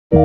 So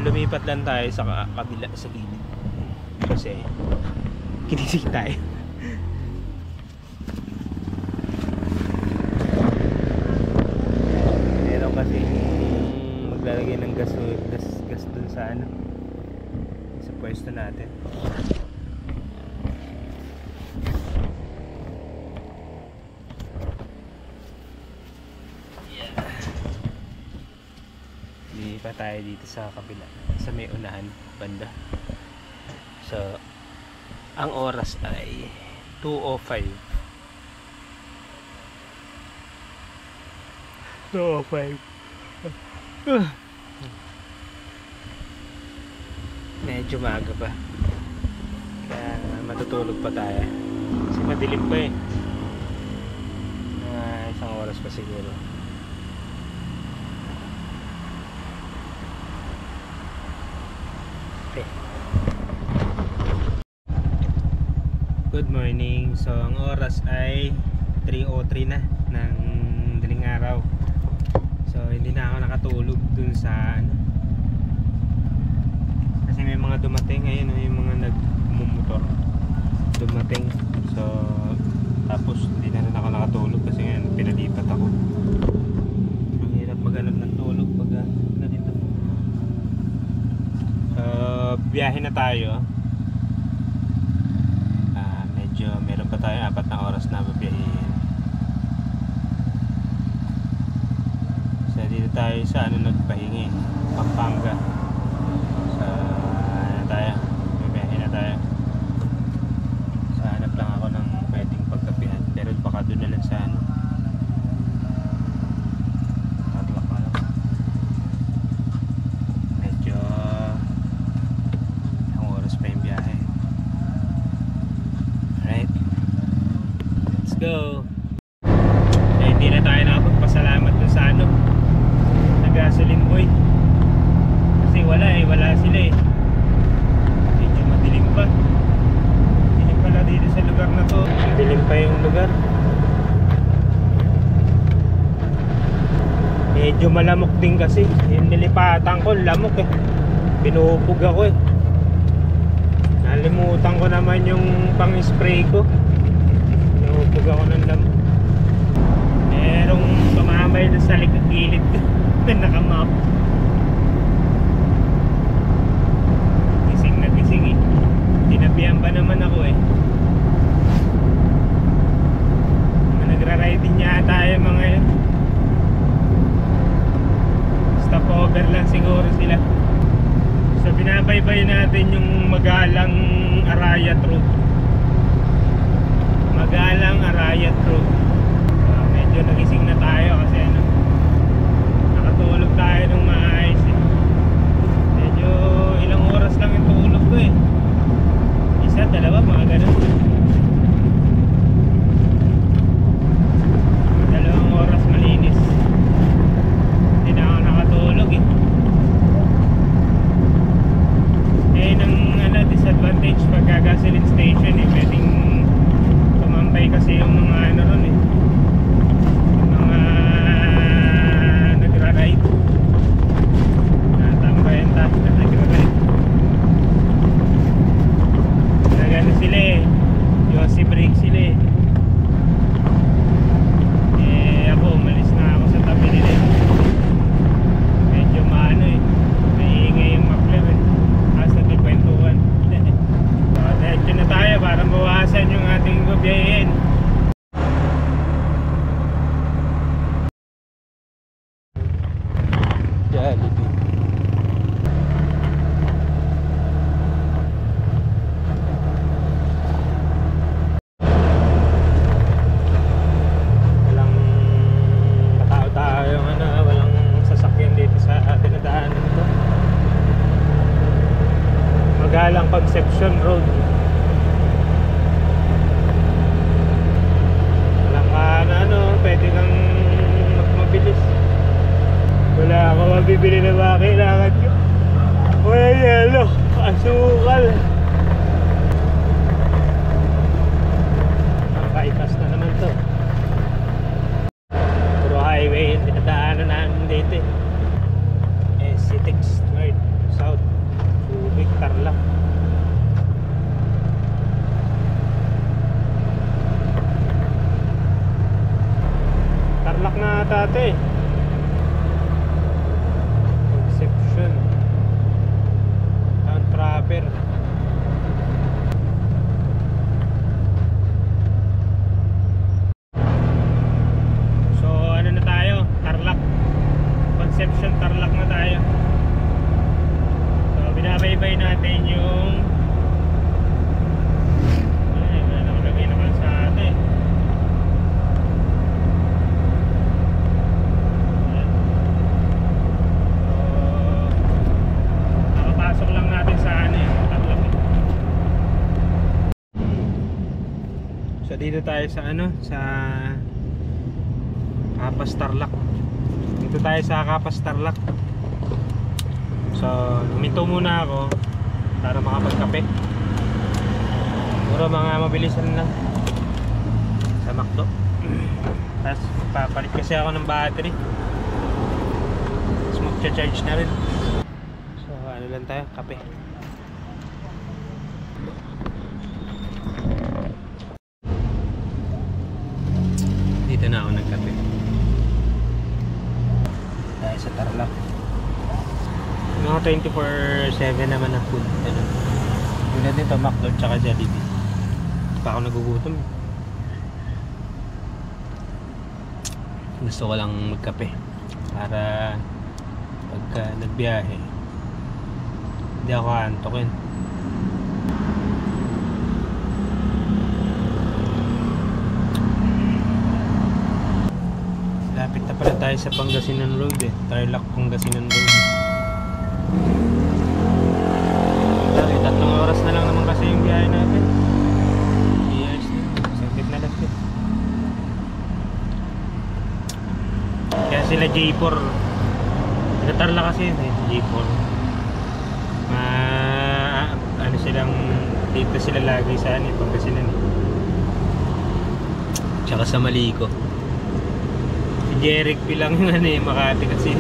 lumipat lang tayo sa kabila, sa gilid kasi kinisig tayo. Meron kasi maglalagay ng gas dun sa ano, sa pwesto natin. Pa tayo dito sa kabila, sa may unahan banda. So ang oras ay 2:05. 2:05. Medyo maaga pa, kaya matutulog pa tayo kasi madilim pa eh. Isang oras pa siguro. Good morning. So ang oras ay 3:03 na ng daling araw. So hindi na ako nakatulog dun sa ano, kasi may mga dumating. Ayun, yung mga nagmumotor dumating. So tapos hindi na rin ako nakatulog kasi ngayon pinalipat ako. Ang hirap maghanap ng tulog pag ganito. So biyahe na tayo. Meron pa tayo 4 na oras na babiyahin. So dito tayo sa ano, nagpahingi, Pampanga. Sa ano tayo, babiyahin na tayo. Sa hanap lang ako ng pwedeng pagkapihan, pero baka doon na lang sa ano, tatlak na lang. Medyo ang oras pa yung biyahe. Go. Eh, hindi na tayo nakapagpasalamat dun sa ano, sa gasoline boy, kasi wala sila eh. Medyo madilim pa. Dilim pala dito sa lugar na to. Madilim pa yung lugar. Medyo malamok din kasi yung nilipatan ko, lamok eh. Binubog ako eh. Nalimutan ko naman yung pang spray ko. Binubog ako ng lamok. Merong tumamay doon sa likod-gilid na nakamap. Gising na gising. bibili natin yung Magalang Arayat Road. Magalang Arayat Road. Medyo nagising na tayo kasi ano, nakatulog tayo ng maayos eh. Medyo ilang oras lang yung tulog ko eh. Isa, dalawa, mga ganun. Dalawang oras malinis. Hindi na ako nakatulog eh. Ang ano, disadvantage pagka gasoline station eh, pwedeng tumambay kasi yung mga ano ron eh, yung mga nagra-ride, natambayan tayo na nagra-ride. Nagano sila eh, Yossi break sila eh. Ako umalis na ako sa tabi nila eh. Medyo maano eh, naiingay yung makler eh. Kwentuhan. So, diretso na tayo para mawasan yung ating biyahin. Jollibee. Walang katao-tao yung ano, walang sasakyan dito sa dinadaanan ito. Magalang Conception Road. Walang ano, pwede kang magmabilis. Wala ako mabibili na mga kailangan ko. Wala yelo, asukal. Ang bypass na naman to. Puro highway yung dinadaanan namin dito eh. SCTEX North, South, Subic, Tarlac. Tarlac na tate. Conception Town proper. So ano na tayo? Tarlac, Conception, Tarlac na tayo. Binabaybay natin yung nakalagay naman sa atin. So nakapasok lang natin sa ano eh, Tarlac. So dito tayo sa ano, sa Kapas Tarlac. Dito tayo sa Kapas Tarlac. So, huminto muna ako para makapagkape. Puro mga mabilisan lang sa McDo. Tapos papalit kasi ako ng battery. Tapos magcha-charge na rin. So, ano lang tayo, kape. Dito na ako nagkape. Tayo sa Tarlac. Mga 24/7 naman ang food. Tulad nito, McDo tsaka Jollibee. Pa ako nagugutom. Gusto ko lang magkape para pagka nagbiyahe hindi ako antokin. Lapit na pala tayo sa Pangasinan Road eh. Tarlac, Pangasinan Road. Dahil 3 oras na lang naman kasi yung biyahe natin. Years na, saglit na lang. Kaya sila J4, Tarlac kasi yun eh, J4. Ano silang, dito sila lagi sa ano, Pangasinan eh. Tsaka sa Maliko. Si Jeric bilang yung ano eh, Makati kasi.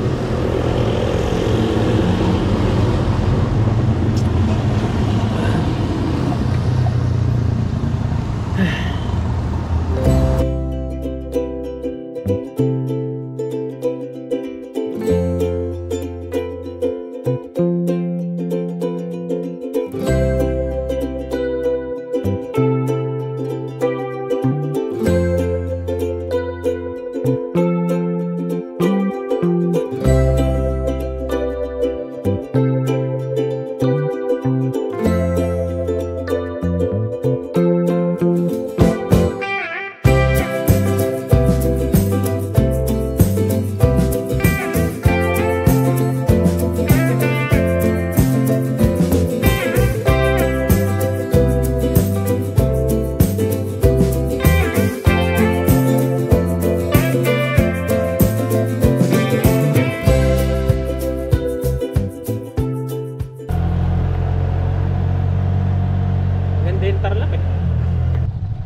din Tarlac eh.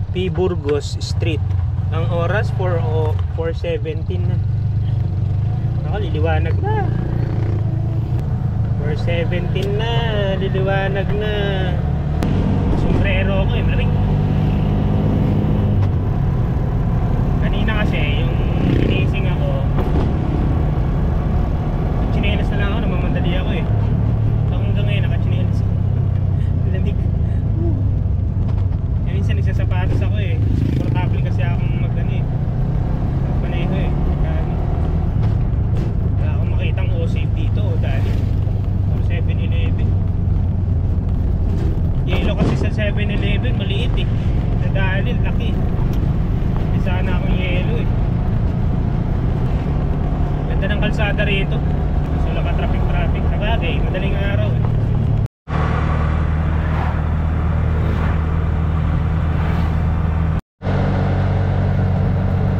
P. Burgos Street. Ang oras 4:17 na. Ako, liliwanag na. 4:17 na, liliwanag na. Sombrero ko eh, malamig. Kanina kasi, yung ginising ako, chinelas na lang ako, namamandali ako eh. Hanggang ngayon, nakachinelas ako. Lamig. Eh, minsan nagsasapatos ako eh. Komportable kasi akong magpaneho eh. Wala akong makitang O-Safe dito o dali. 7-Eleven. Yellow kasi sa 7-Eleven, maliit eh. Nadali, laki. Hindi sana akong yellow eh. Ganda ng kalsada rito. So laka traffic. Sabagay, madaling araw eh.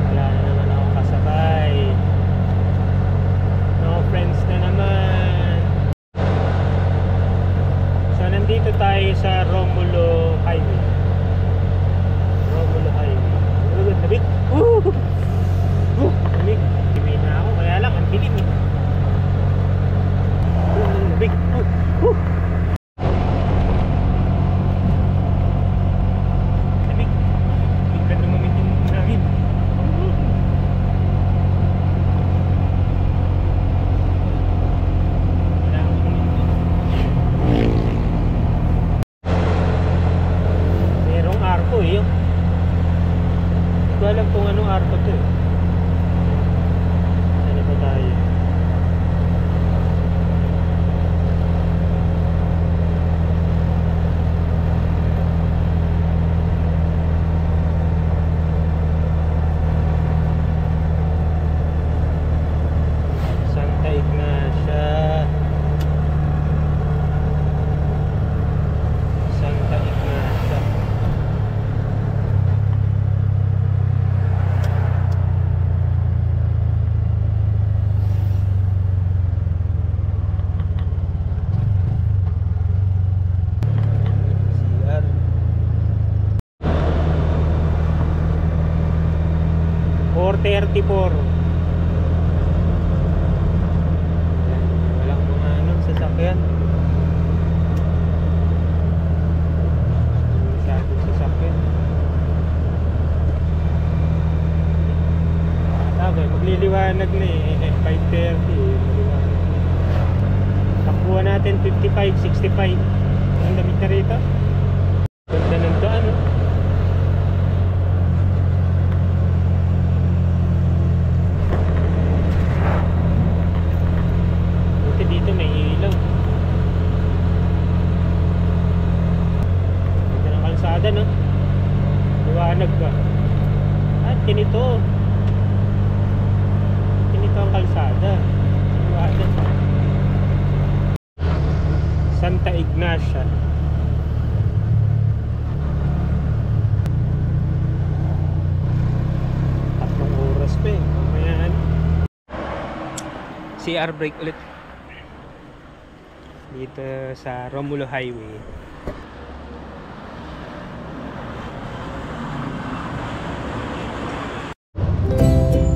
Wala na naman akong kasabay. No friends na naman. So nandito tayo sa Romulo Highway. Lamig. Lamig. Tiwi na ako, kaya lang ang dilim eh. Lamig. Lamig. Bigla lumamig yung hangin. Wala akong huminto. Merong arko eh. Hindi ko alam kung anong arko to eh. Ano ba tayo? Santa Ignacia. Santa Ignacia. CR 4:34. Walang mga anong sasakyan. Masyadong sasakyan. Sabi, magliliwanag na eh. 5:30 eh. Magliwanag na. Takbuhan natin 55, 65. Ang lamig na rito. Ganda ng daan oh. Dito may ilaw. Ganda ng kalsada no? Liwanag ba? At ganito ang kalsada. Liwanag. Santa Ignacia. Tatlong oras pa eh. Mamaya CR break ulit dito sa Romulo Highway.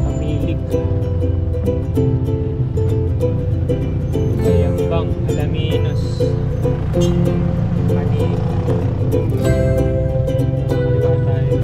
Pamilig Bayambang Alaminos Manig nakaliwa tayo.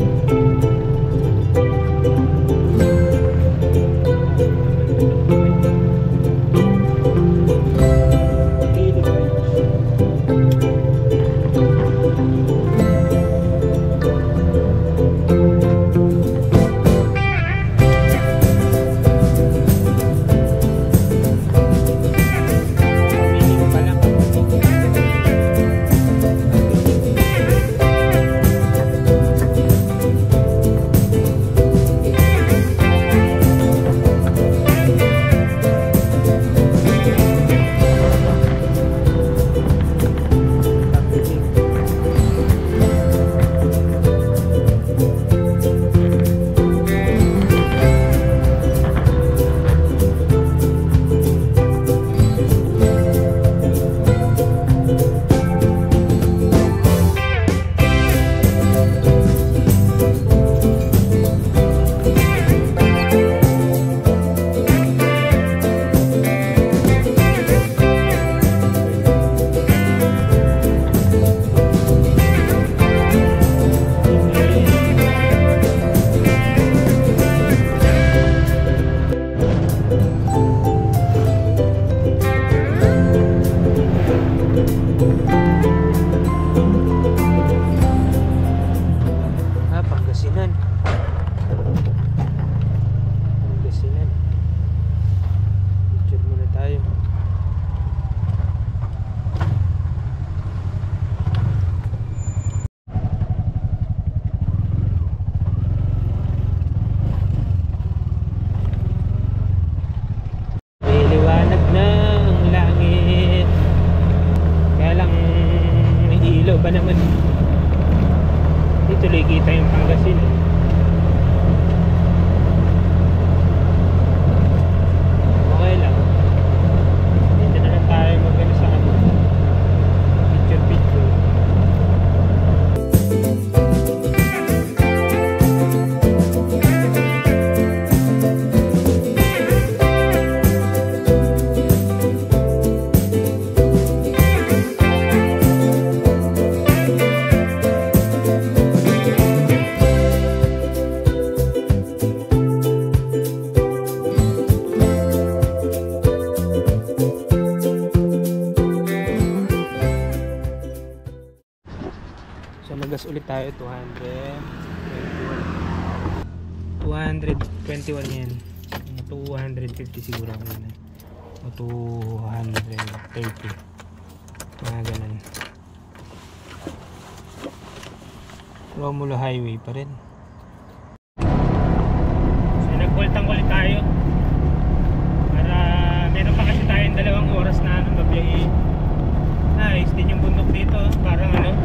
ba naman? Dito tuloy kita yung Pangasinan. Okay lang. Dito na lang tayo mag-ano sa picture. So nagas ulit tayo 221 yan. 250 siguro ako yun. O 230. Mga ganun. Romulo Highway pa rin. So nagpultang ulit tayo. Para meron pa kasi tayong 2 oras na babiyahin. Nice din yung bundok dito. Parang ano,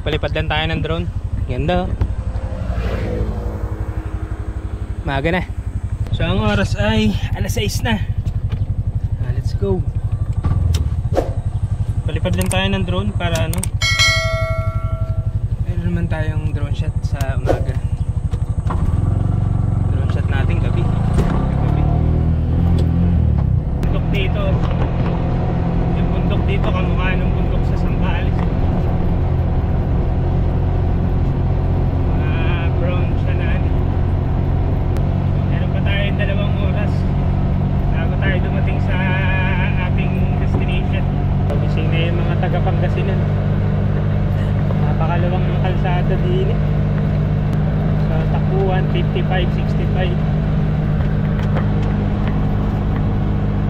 palipad lang tayo ng drone. Ganda. Maaga na. So ang oras ay alas 6 na. Let's go. Palipad lang tayo ng drone para ano, meron naman tayong drone shot sa umaga. Drone shot natin gabi. Bundok dito. Yung bundok dito kamukha ng bundok sa Sambales. Brown siya na ano. Meron pa tayong 2 oras bago tayo dumating sa ating destination. Gising na yung mga taga Pangasinan. Napakaluwang ng kalsada din. So takbuhan 55, 65.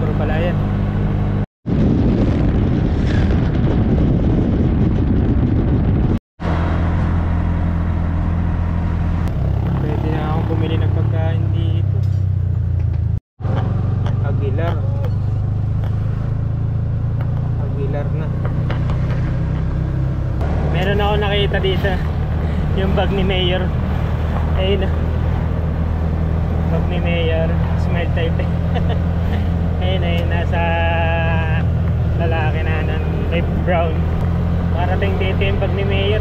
Puro palayan. Bumili ng pagkain dito. Aguilar na. Meron ako nakita dito yung bag ni Mayor. Ayun na, bag ni Mayor. Smile type. Ayun nasa lalaki na ng Cape Brown. Parating dito yung bag ni Mayor.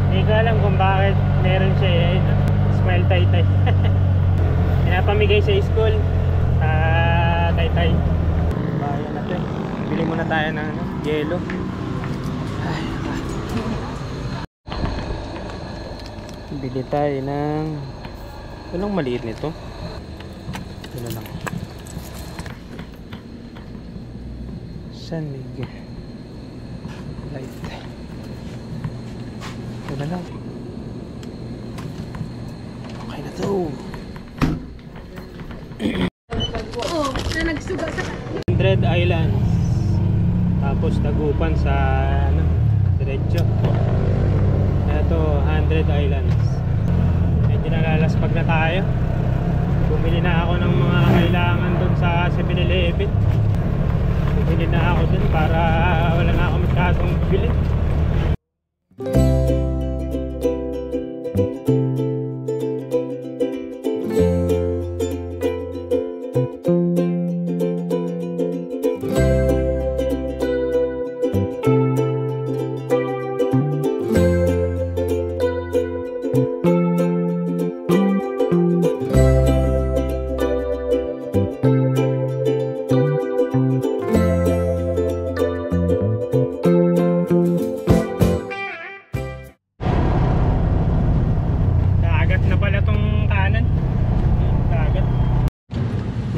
Hindi ko alam kung bakit meron siya. Smile Taytay. Pinapamigay sa school Taytay. Bayan natin. Bili muna tayo ng ano, yelo. Ay, bili tayo ng walang maliit nito. Ito lang. San Miguel Light. Ito na lang. Oh. Oh, na nagsuga sa 100 Islands. Tapos Tagupan sa ano, diretso. Ito, 100 Islands. Medyo nalalaspag na tayo. Bumili na ako ng mga kailangan dun sa 7-Eleven. Bumili na ako dun para wala na ako masyadong bili.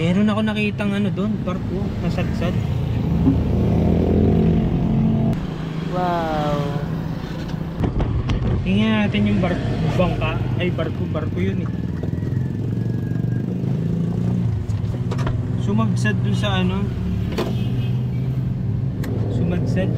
Meron ako nakitang ano doon, barko, nasadsad. Wow. Tingnan natin yung bangka. Ay, barko yun eh. Sumagsad doon sa ano. Sumagsad.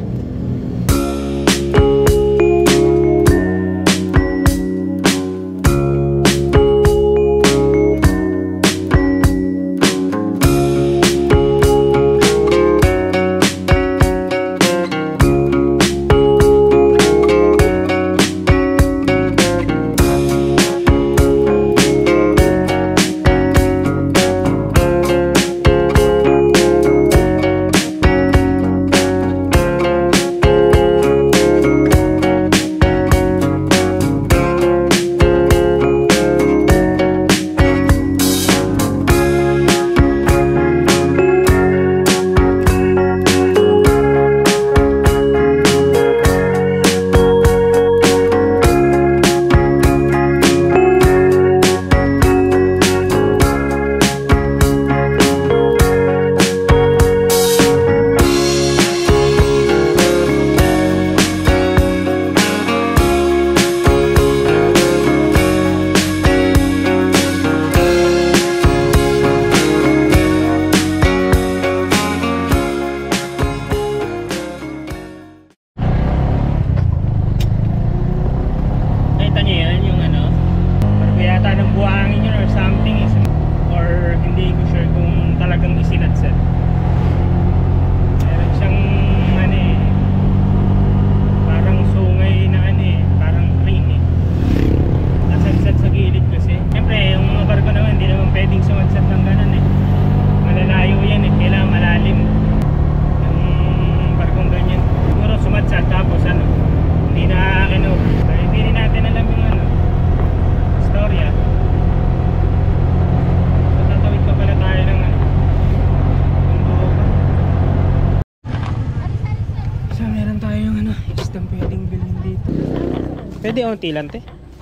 Pwede onti lang, te?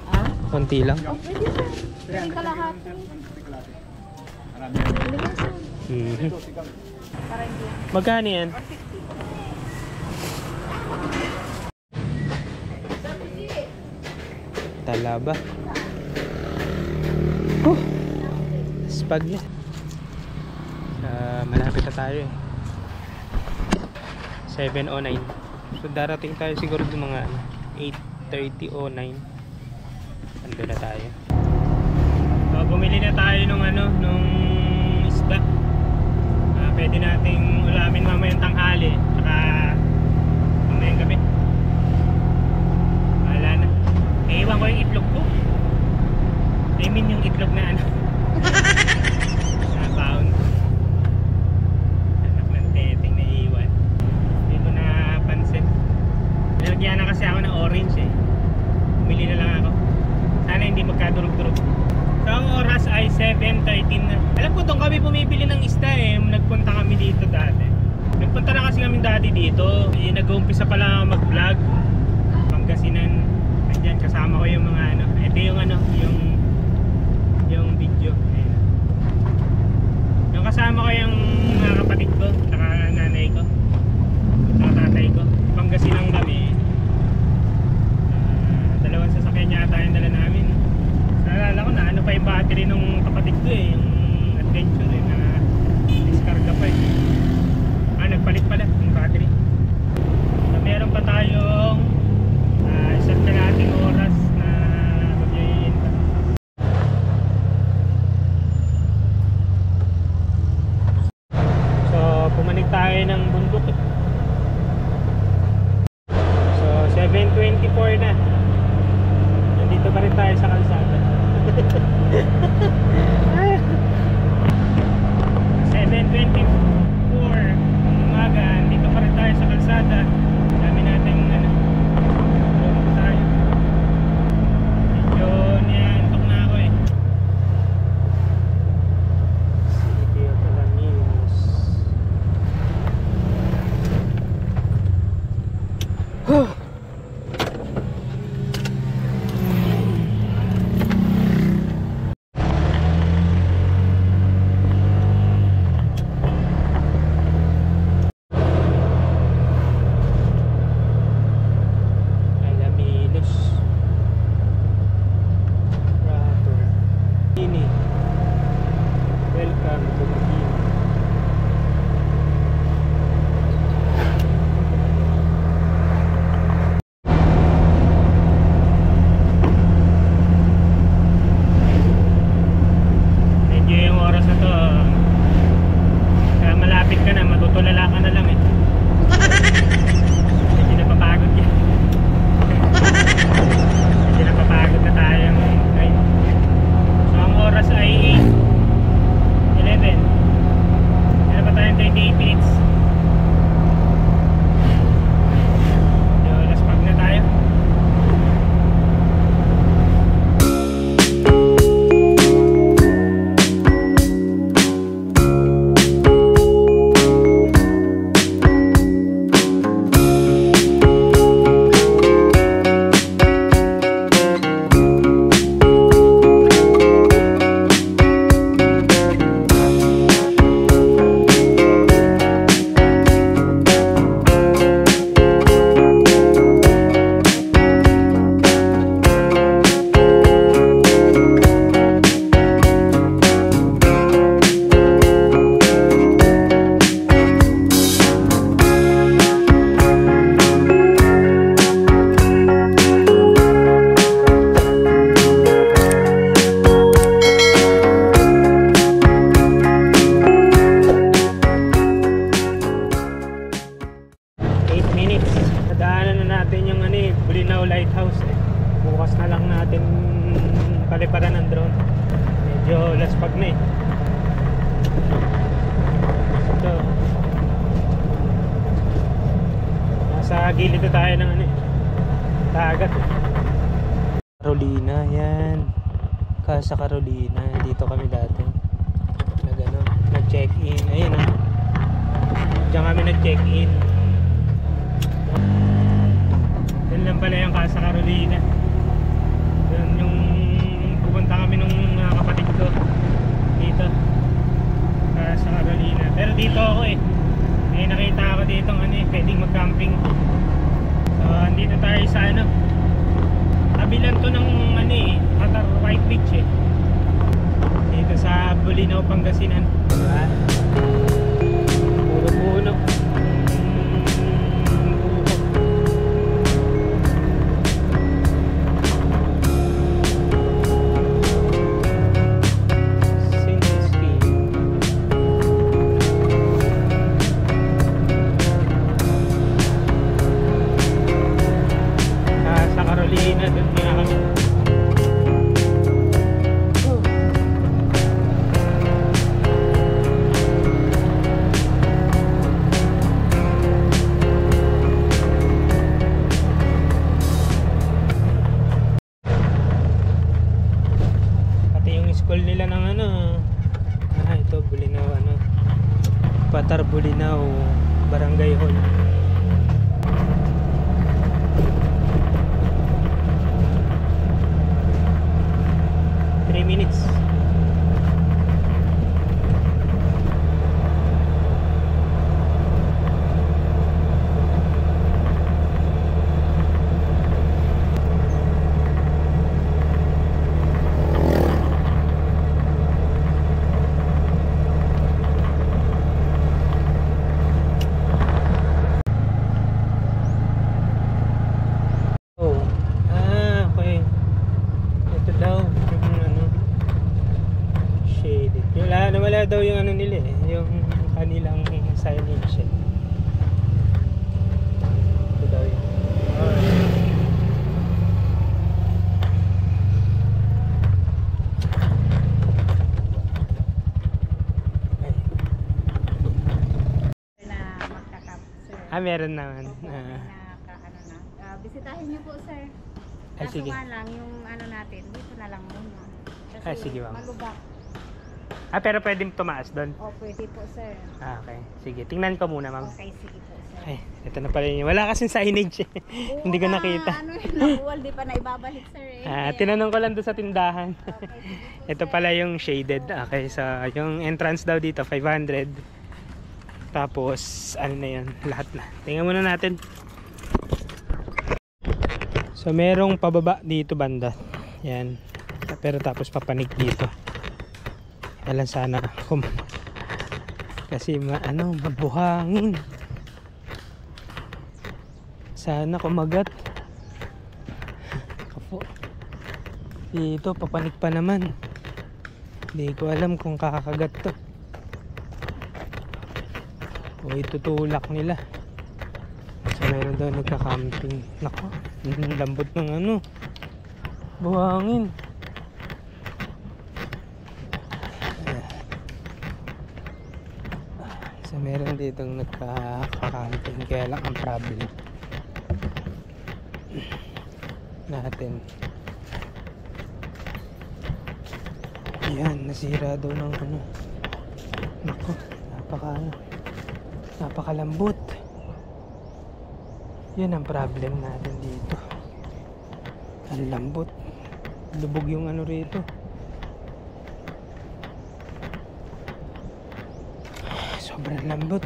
Ah? Onti lang. Oh, pwede sir. Pwede kalahati. Pwede lang sir. Para hindi. Magkano yan? 150. Talaba. Spag niya. Malapit na tayo eh. 7:09. So darating tayo siguro ng mga 8:30 o 9. Ando na tayo. So bumili na tayo nung nung isda. Pwede nating ulamin mamayang tanghali tsaka mamayang gabi. Wala na. Iwan ko yung itlog ko. I mean yung itlog na na pound. Anak ng teteng na iwan. Hindi ko napansin. Nilagyan na kasi ako ng orange eh. Bumili na lang ako. Sana hindi magkadurog-durog. So ang oras ay 7:13 na. Alam ko doon kami bumibili ng isda eh. Nagpunta kami dito dati. Nagpunta na kasi kami dati dito. Nag-uumpisa pa lang mag-vlog. Pangasinan. Andyan kasama ko yung mga ito yung yung video. Ayan. Yung kasama ko yung mga kapatid ko, saka nanay ko, saka tatay ko. Pangasinan kami. Dalawang sasakyan yata yung dala namin. Naalala ko na pa pa yung battery nung kapatid ko eh, yung adventure eh, na diskarga pa eh. Nagpalit pala yung battery. So, meron pa tayong isang kalating oras na magyayin pa. So pumanig tayo ng bundok eh. So 7:24 na. Nandito pa rin tayo sa kalsada. 7:24 umaga, dito pa rin tayo sa kalsada. Dami natin tayo. Medyo niantok na ako eh. City of Alaminos. Welcome to Magini. Medyo yung oras na to, kaya malapit ka na, matutulala ka na lang eh. Medyo napapagod yan. Medyo napapagod na tayo ngayon. So ang oras ay 11. Meron pa tayong 38 minutes. So, last pag na tayo. Bulinaw Lighthouse eh. Bukas na lang natin paliparan ng drone. Medyo laspag na eh. Ito, nasa gilid na tayo ng dagat eh. Carolina yan, Casa Carolina. Dito kami dati nag-check-in. Ayun oh, diyan kami nag-check-in. Yan lang pala yung Casa Carolina. Yan yung pupunta kami nung kapatid ko dito, Casa Carolina. Pero dito ako eh, may nakita ako dito pwedeng mag-camping. So andito tayo sa tabi lang to ng Qatar White Beach eh, dito sa Bulinaw, Pangasinan. Diba? Puro puno. School nila ng ito Bulinaw Patar Bulinaw Barangay Hall. Minutes. nawala daw yung ano nila eh, yung kanilang signage eh. Ito daw yun. Na magka-camp, sir. Meron naman. Opo, ano na. Bisitahin niyo po, sir. Ay, Kaso sige. nga lang, yung ano natin, dito na lang muna. Kasi Ay, sige, ma'am. malubak. Pero pwedeng tumaas doon. O, pwede po, sir. Okay. Sige, tingnan ko muna, ma'am. Okay, sige po, sir. Ay, ito na pala yun. Wala kasing signage eh. Oo Hindi ko nga, nakita. Ano yun, nabuwal, di pa na ibabalik, sir. Kaya- Tinanong ko lang doon sa tindahan. Okay, sige po, Ito sir. pala yung shaded. Okay, so yung entrance daw dito 500. Tapos ano na yun, lahat na. Tingnan muna natin. So merong pababa dito banda. Yan. Pero tapos papanig dito. Alam sana kasi mabuhangin. Sana kumagat. Kapo. Dito papanig pa naman. Hindi ko alam kung kakagat to. O itutulak nila. So meron daw nagka-camping. Nako, ang lambot ng ano. Buhangin. So meron ditong nagka-camping. Kaya lang ang problem natin. Yan, nasira daw ng ano. Nako, napakalambot. Yan ang problem natin dito. Ang lambot. Lubog yung ano rito. Sobrang lambot.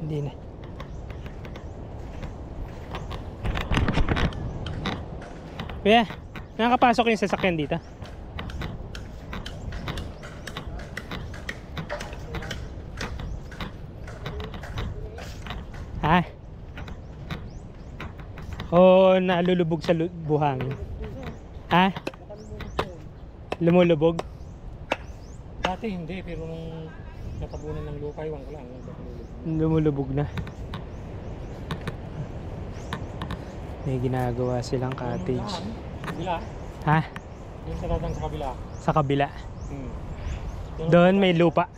Hindi na. Kuya, nakakapasok yung sasakyan dito? Ha? O nalulubog sa buhangin? Ha? Lumulubog? Dati hindi, pero nung natabunan ng lupa, iwan ko lang. Lumulubog na. May ginagawa silang cottage. Kabila. Ha? Yung sa dadang sa kabila. Sa kabila. Hmm. Doon may lupa.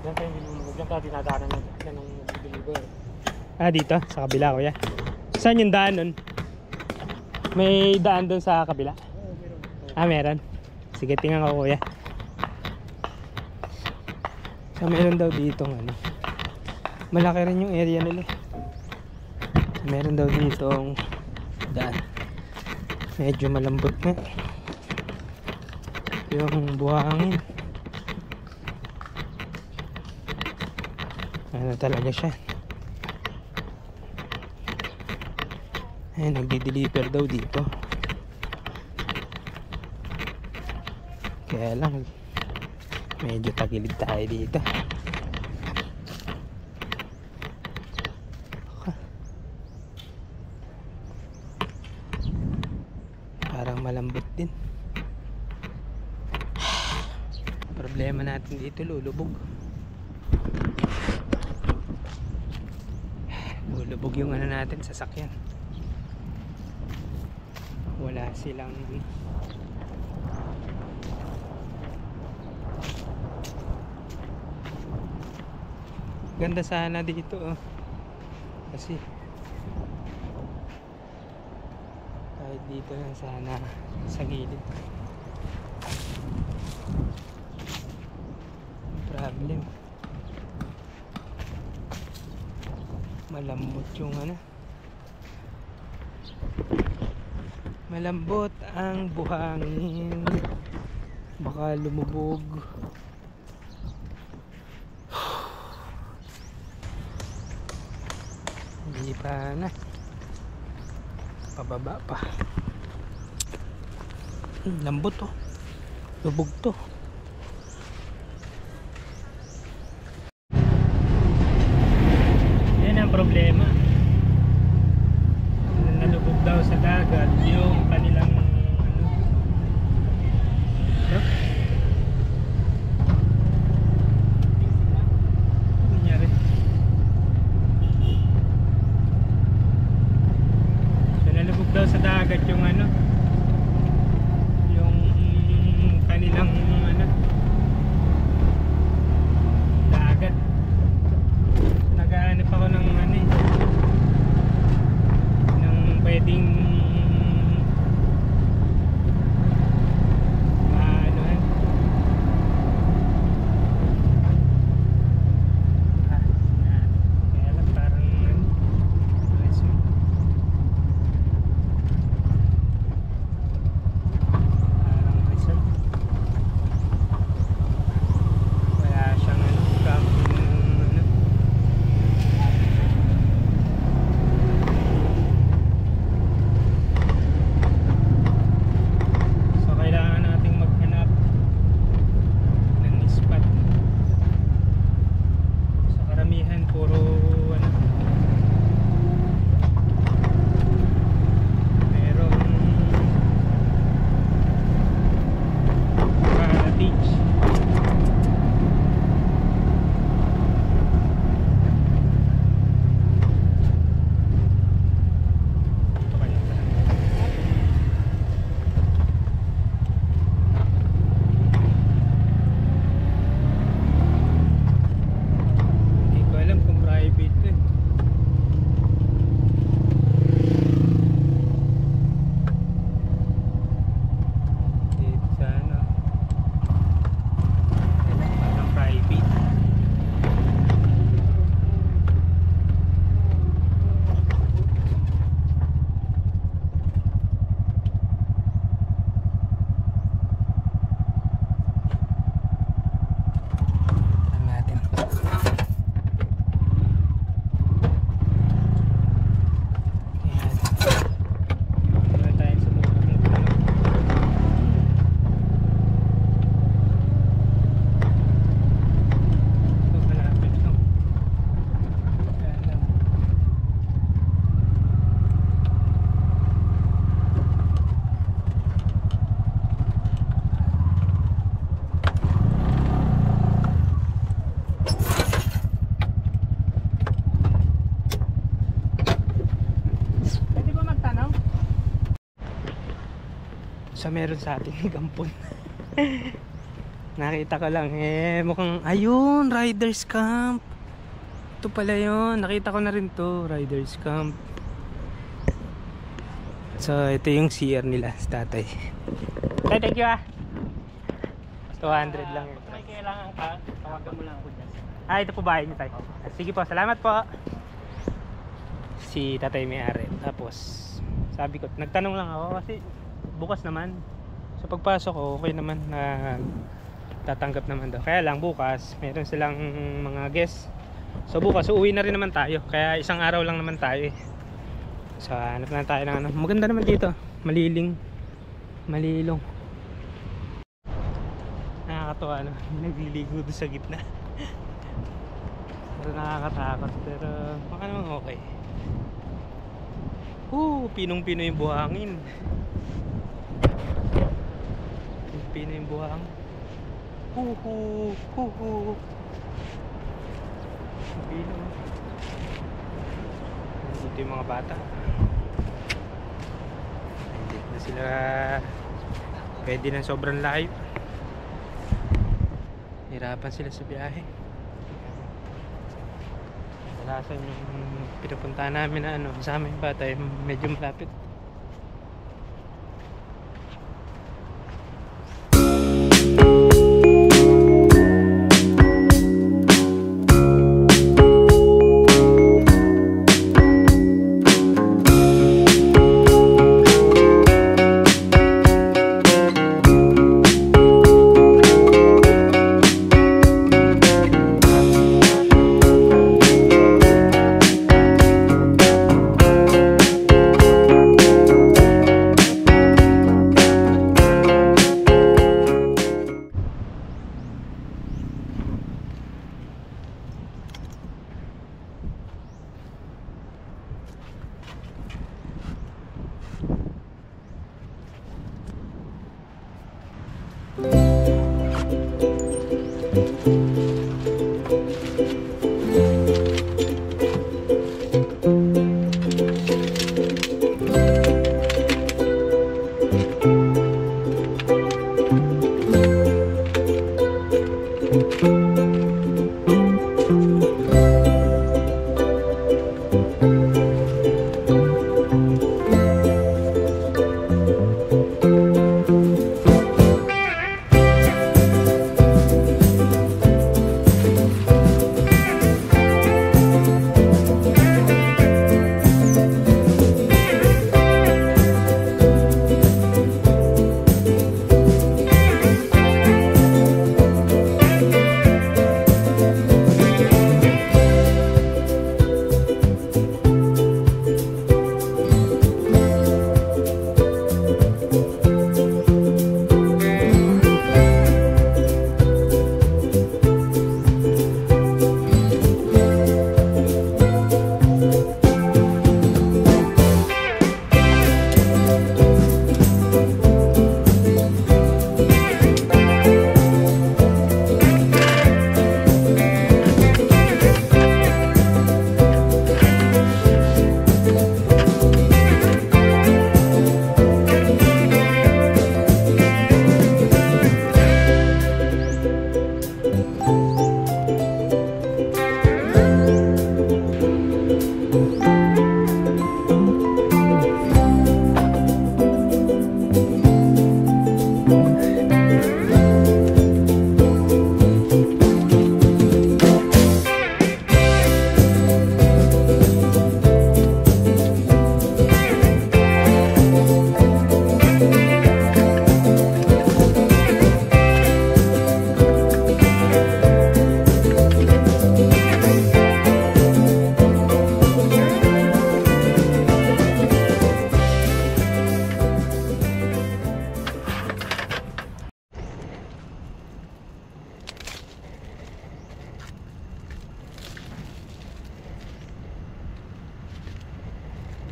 Yan tayo nilulubog. Yan tayo dinadaanan yan ng deliver. Dito? Sa kabila, kuya? Saan yung daan nun? May daan doon sa kabila? Meron. Sige, tingnan ko, kuya. So, meron daw dito ano. Malaki rin yung area nila. Meron daw ditong daan. Medyo malambot nga yung buhangin. Ano talaga siya. Nagdi-deliver daw dito. Kaya lang medyo tagilid tayo dito. Parang malambot din. Problema natin dito, lulubog. Lulubog yung ano natin, sasakyan. Wala silang ganda sana dito kasi kahit dito lang sana sa gilid. Problem, malambot yung ano, malambot ang buhangin, baka lumubog. Hindi pa na, pababa pa. Lambot to, lubog to. Yan ang problema. Nalubog daw sa dagat yung kanilang ano, So meron sa atin gampon. Nakita ko lang mukhang ayun, Riders Camp. Ito pala yun, nakita ko na rin to, Riders Camp. So ito yung CR nila sa tatay. Tay, thank you 200 lang yun. May kailangan ka, tawagan mo lang ako dyan. Ito po bahay niyo tayo. Sige po, salamat po. Si tatay may-ari. Tapos sabi ko, nagtanong lang ako kasi bukas naman. So pagpasok ko, okay naman na tatanggap naman daw. Kaya lang bukas, meron silang mga guests. So bukas, uuwi na rin naman tayo. Kaya isang araw lang naman tayo eh. So hanap na tayo ng ano. Maganda naman dito. Malilong. Nakakatawa nagliligo doon sa gitna. Pero nakakatakot. Pero baka naman okay. Pinong-pino yung buhangin. Pino yung buhangin. Pino. Dito yung mga bata. Hindi na sila pwede na sobrang layo. Hirapan sila sa biyahe. Kadalasan yung pinupuntahan namin na sa amin bata medyo malapit.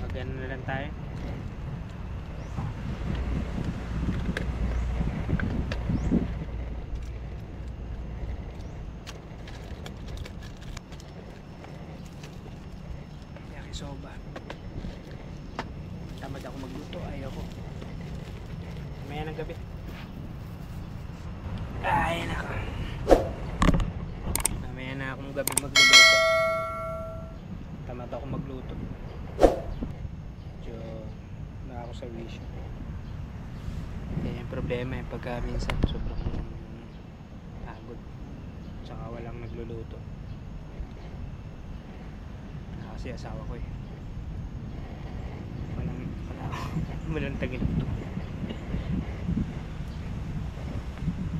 Mag-ano na lang tayo. Yakisoba. Tamad ako magluto, ayaw ko. Mamaya ng gabi. Ay, nako. Mamaya na akong gabi magluluto. Tamad ako magluto. Medyo na ako sa wisyo. Eh, yung problema eh, pagka minsan sobrang pagod. Tsaka walang nagluluto. Kasi asawa ko eh. Walang tagiluto.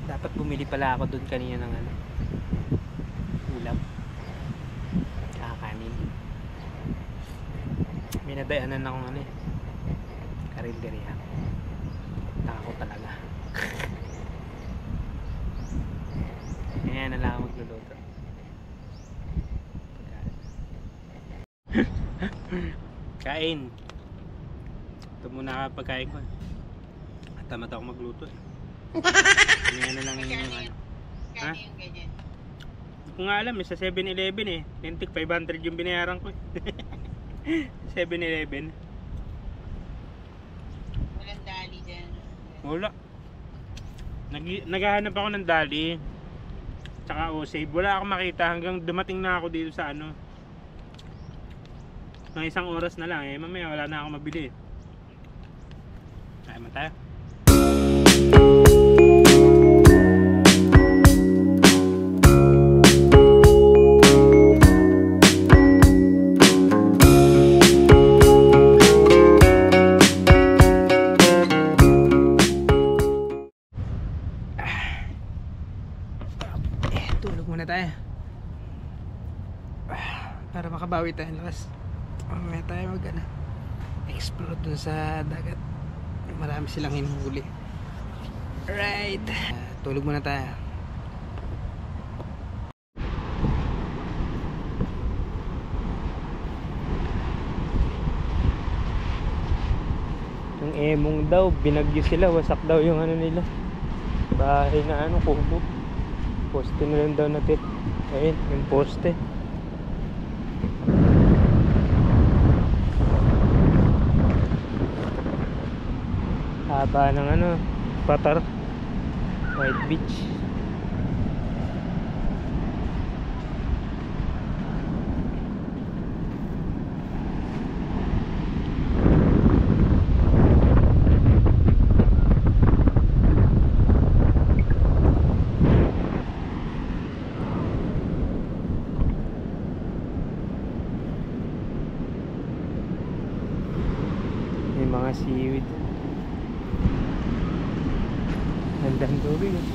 Dapat bumili pala ako doon kanina ng ano, ulam, kakanin. May nadayanan akong ano eh, karinderya. Taka ko talaga. Kaya na lang ako magluluto. Kain. Ito muna pagkain ko. Tamad ako magluto eh. Kanya na lang yung ano. Ha? Hindi ko nga alam eh, sa 7-Eleven eh. Lentik 500 yung binayaran ko eh. 7-Eleven. Walang dali dyan. Wala. Naghahanap ako ng dali. Tsaka O-Save. Wala akong makita hanggang dumating na ako dito sa ano. Ng 1 oras na lang eh. Mamaya wala na akong mabili eh. Kaya mo tayo. Tulog muna tayo. Para makabawi tayo lakas. Mamaya tayo explore dun sa dagat. Marami silang hinuhuli. Alright, tulog muna tayo. Yung emong daw, binagyo sila, wasak daw yung ano nila, bahay na ano, kubo. Poste na lang daw natin. Ayun, yung poste. Haba ng ano, Patar White Beach. May mga seaweed. Gandang tubig eh.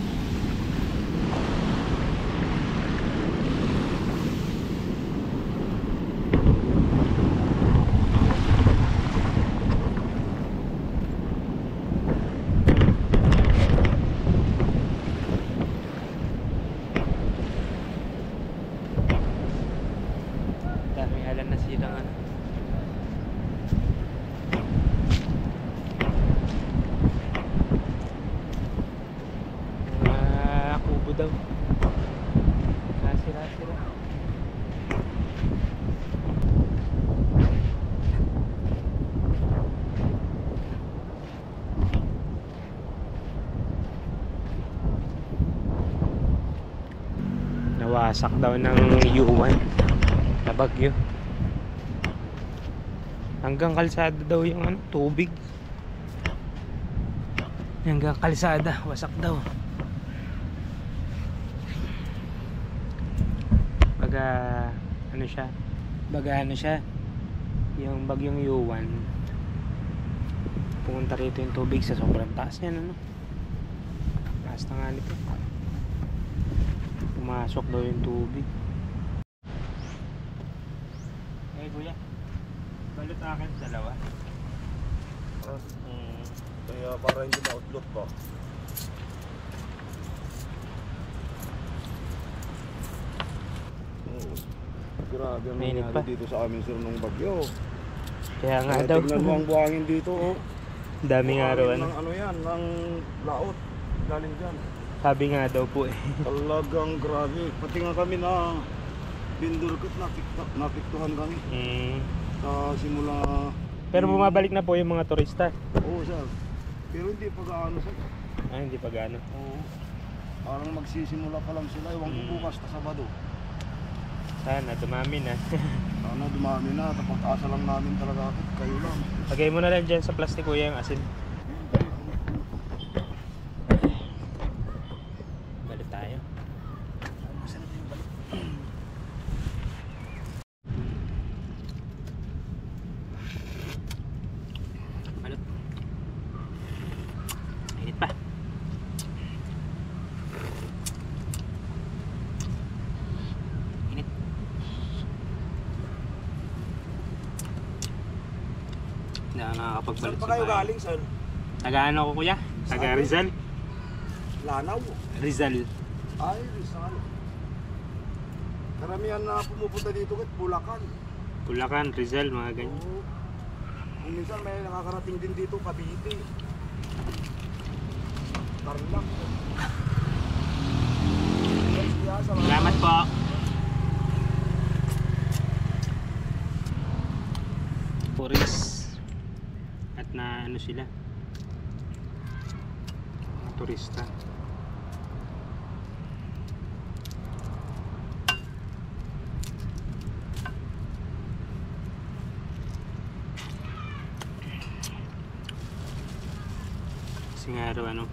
Daming alam na silang ano. Daw. Sira. Nawasak daw ng U1 na bagyo. Hanggang kalsada daw yung ano, tubig. Hanggang kalsada, wasak daw. Baga ano siya, yung bagyong U1, pumunta rito yung tubig sa sobrang taas niyan, ano, taas na nga nito, pumasok daw yung tubig. Eh kuya, balot akin dalawa. Kaya para hindi na-outlook ba? Grabe ang Mainit nangyari pa. dito sa amin sir nung bagyo. Kaya nga daw, Tignan mo ang buhangin dito oh. daming araw ano. Ng ano yan, ng laot. Galing dyan. Sabi nga daw po eh. Talagang grabe. Pati nga kami na Pindurkot, napiktuhan kami. Sa simula. Pero bumabalik na po yung mga turista. Oo sir. Pero hindi pag-ano sa... Ah, hindi pa gaano. Oo. Parang magsisimula pa lang sila. Ewan ko bukas na Sabado. Sana, dumami na. Sana dumami na. Tapos asa lang namin talaga. Kayo lang. Lagay mo na lang dyan sa plastic kuya yung asin. Balik tayo. Masarap yung balik. Balot. Init pa. Init. Hindi ako nakakapagbalot Saan pa sa kayo bahay. galing, sir? Taga ano ko kuya? Taga Saan? Rizal. Lanaw. Rizal. Ay, Rizal. Karamihan na pumupunta dito kahit Bulacan. Bulacan, Rizal, mga ganyan. Oo. Kung minsan may nakakarating din dito, Cavite. Tarlac. Salamat po. Puris. At na ano sila? Turista. Kasi nga araw ano?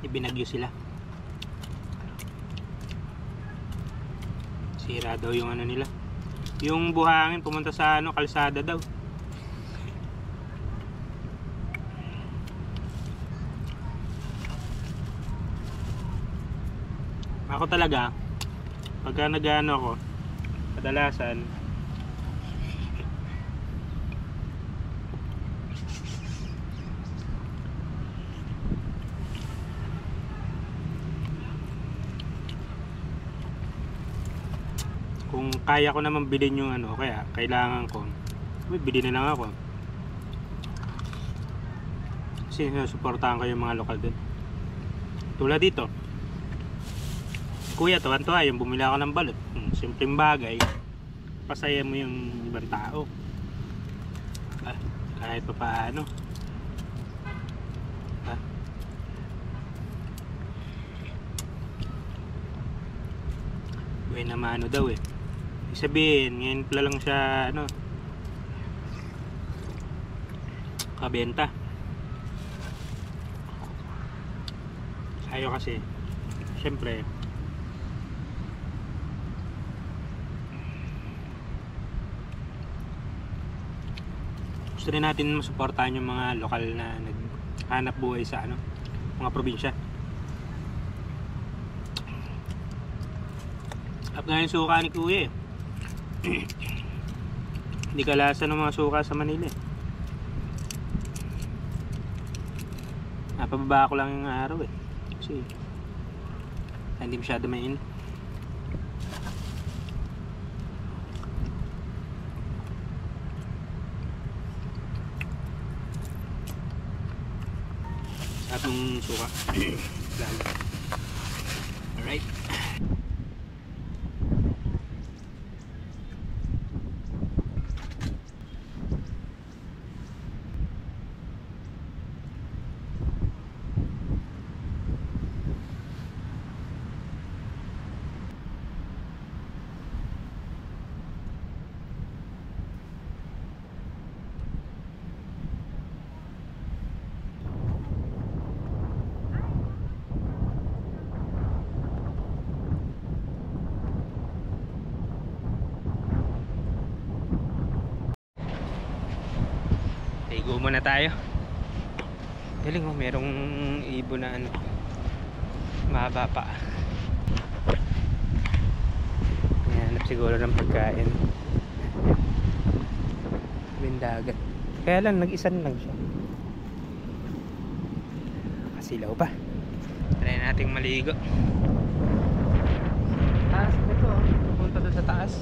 Ibinagyo sila. Sira daw yung ano nila. Yung buhangin pumunta sa ano, kalsada daw. Ako talaga pagka nag-ano ako, kadalasan kung kaya ko naman bilhin yung ano, kaya kailangan ko, bili na lang ako. Kasi susuportahan ko yung mga lokal din. Tulad dito, kuya, tuwan-tuwa yung bumili ako ng balot. Simpleng bagay, pasaya mo yung ibang tao. Kahit pa paano. Buhay na maano daw eh. Ibig sabihin, ngayon pala lang siya ano, kabenta. Ayaw kasi, syempre, gusto rin natin masuportahan yung mga lokal na naghanap buhay sa ano, mga probinsya. At nga yung suka ni kuya eh. Hindi kalasa ng mga suka sa Manila eh. Napababa ko lang yung araw eh. Kasi hindi masyado mainit. At yung suka. Lalo. Alright. Ligo muna tayo. Galing mo, merong ibon na ano, mahaba pa. Hanap siguro ng pagkain. Bindagat. Kaya lang, nag-isan lang siya. Kasilaw pa. Try nating maligo. Taas ito, pupunta doon sa taas.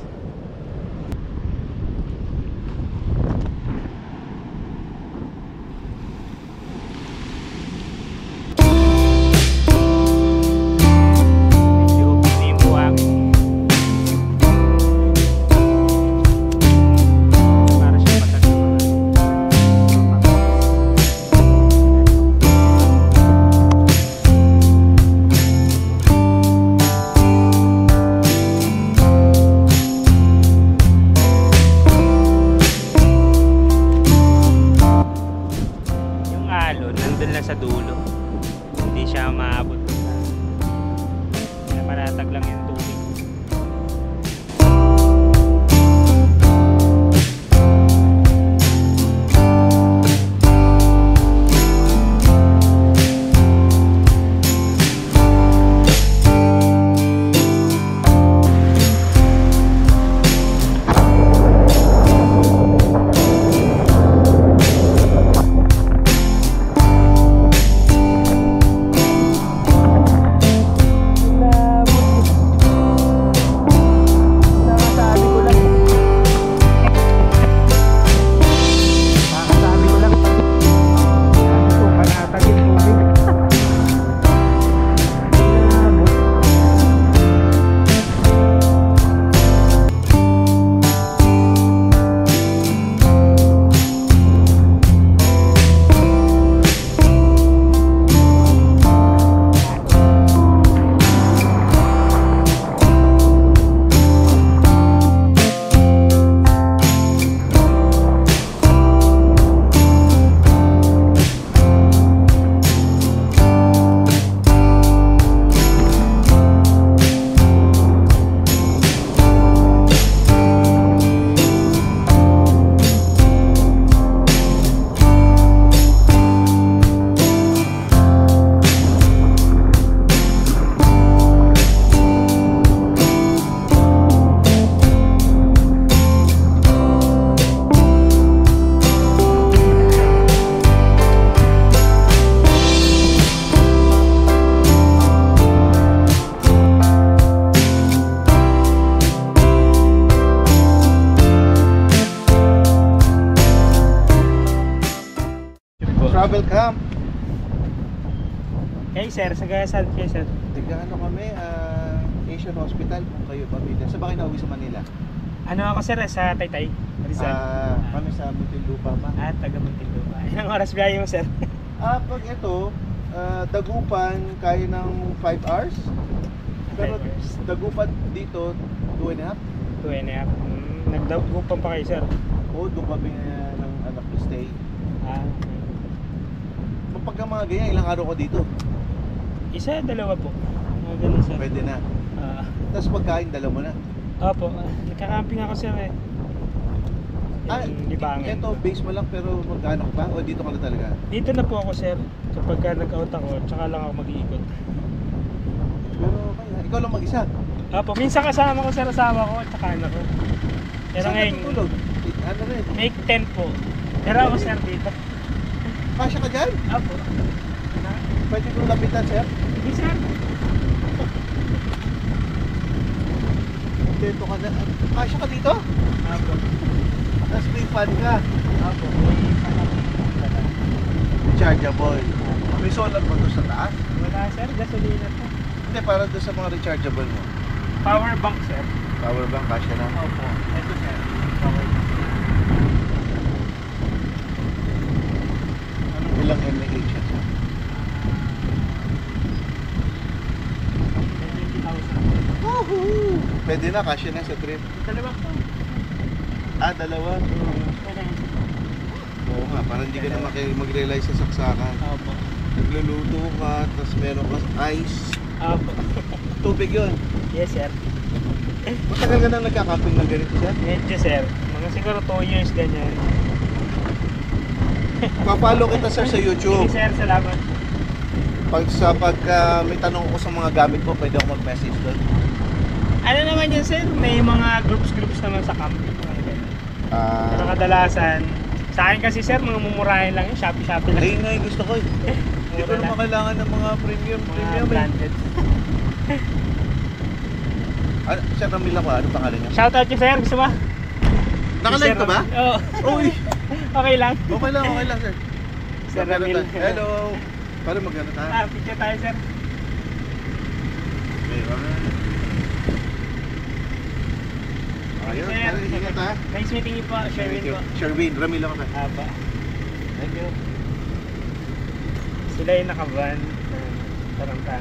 travel camp. Kay sir, saan kayo sir? Tignan kami, Asian Hospital kung kayo pamilya. Sa ba kayo nauwi sa Manila? Ano ako sir, sa Taytay, Rizal. Kami sa Muntinlupa pa. Taga Muntinlupa. Ilang oras biyahe mo sir? Pag ito, Dagupan, kaya ng 5 hours. Pero 5 hours. Dagupan dito, 2.5. 2.5. Nagdagupan pa kayo sir? Oo, doon kami ng anak ko stay. Okay. Pagka mga ganyan, ilang araw ko dito? Isa, dalawa po. Mga ganun sir. Pwede na. Ah, Tapos pagkain, dala mo na. opo, nagka-camping ako sir eh. Yung libangan. Ito, base mo lang pero magkano pa? O dito ka na talaga? Dito na po ako sir. Kapag nag-out ako, tsaka lang ako mag-iikot. Pero kaya, ikaw lang mag-isa. Opo, minsan kasama ko sir, asawa ko, tsaka anak ko. Pero Saan ngayon, natutulog? Ano rin? make 10 po. Pero ako sir dito. Kasya ka dyan? Opo. Pwede kong lapitan, sir? Hindi sir. Dito ka na. Kasya ka dito? Opo. Tapos may fan ka. Opo. Rechargeable. May solar ba ito sa taas? Wala sir, gasolina po. Hindi, para doon sa mga rechargeable mo. Power bank sir. Power bank, kasya na. Opo. Ito sir. Power bank. Ilang mAh yan, sir? 20,000. Woohoo! Pwede na, kasya na sa trip. Dalawa po. Dalawa. Wala yun. Oo nga, para hindi ka na mag-realize sa saksakan. Opo. Nagluluto ka, tapos meron ka ice. Opo. Tubig yun. Yes sir. Matagal ka na nagka-camping ng ganito, sir? Medyo sir. Mga siguro 2 years ganyan. Papalo kita, sir, sa YouTube. Sige sir, salamat. Pag may tanong ko sa mga gamit mo, pwede ako mag-message doon. Ano naman yun sir? May mga groups naman sa camping. Mga ganyan. Pero kadalasan, sa akin kasi sir, mga mumurahin lang yun. Shopee lang. Ayun nga yung gusto ko. Hindi ko naman kailangan ng mga premium. Mga branded. Sir, namila ko. Ano pangalan niya? Shoutout nyo sir, gusto ba? Nakalive ka ba? Oo. Uy! Okay lang. Okay lang, sir. Sir Ramil. Hello! Para magano tayo? Picture tayo sir. Ayun, Sir. ingat ha. Nice meeting you po, Sherwin po. Sherwin, Ramil ako na. Aba. Thank you. Sila yung nakaban. Taranta.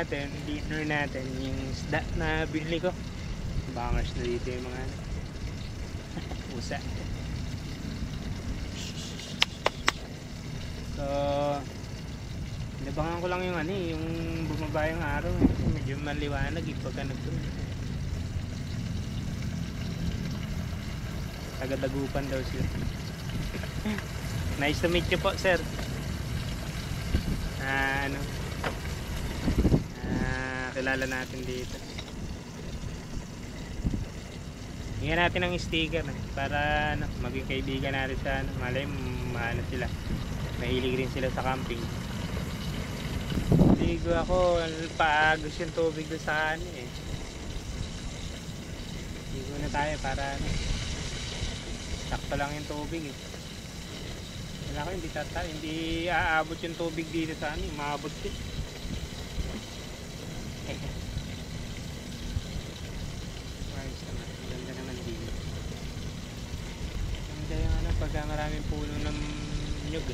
natin, dinner natin, yung isda na binili ko. Bangers na dito yung mga usa. So, nabangan ko lang yung yung bumaba yung araw. Medyo maliwanag pagka nagtuloy. Taga-Dagupan daw sila. Nice to meet you po, sir. Kilala natin dito. Hingyan natin ng sticker para maging kaibigan natin sa malay maano sila. Mahilig rin sila sa camping. Ligo ako, paagos yung tubig doon sa Ligo na tayo para sakto lang yung tubig Wala ko, hindi aabot yung tubig dito sa maabot din. Ayos naman, ganda naman dito. Ganda yung pagka maraming puno ng nyug